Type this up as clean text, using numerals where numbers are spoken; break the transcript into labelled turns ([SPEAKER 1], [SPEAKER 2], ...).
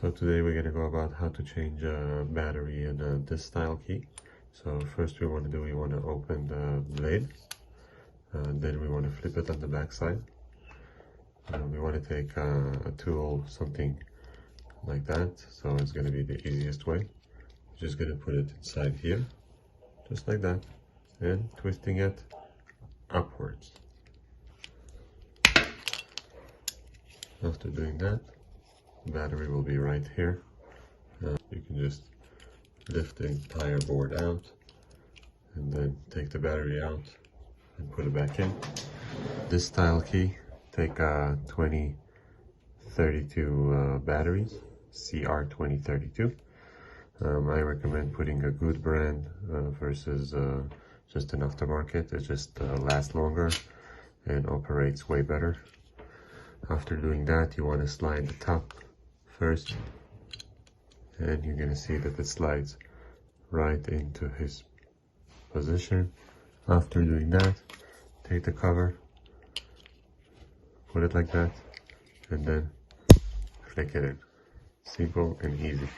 [SPEAKER 1] So today we're going to go about how to change a battery in this style key. So first we want to open the blade, then we want to flip it on the back side. We want to take a tool, something like that, so it's going to be the easiest way. We're just going to put it inside here, just like that, and twisting it upwards. After doing that, the battery will be right here. You can just lift the entire board out and then take the battery out and put it back in. This style key, take 2032 batteries, CR2032. I recommend putting a good brand versus just an aftermarket. It just lasts longer and operates way better. After doing that, you want to slide the top first, and you're going to see that it slides right into his position. After doing that, take the cover, put it like that, and then click it in. Simple and easy.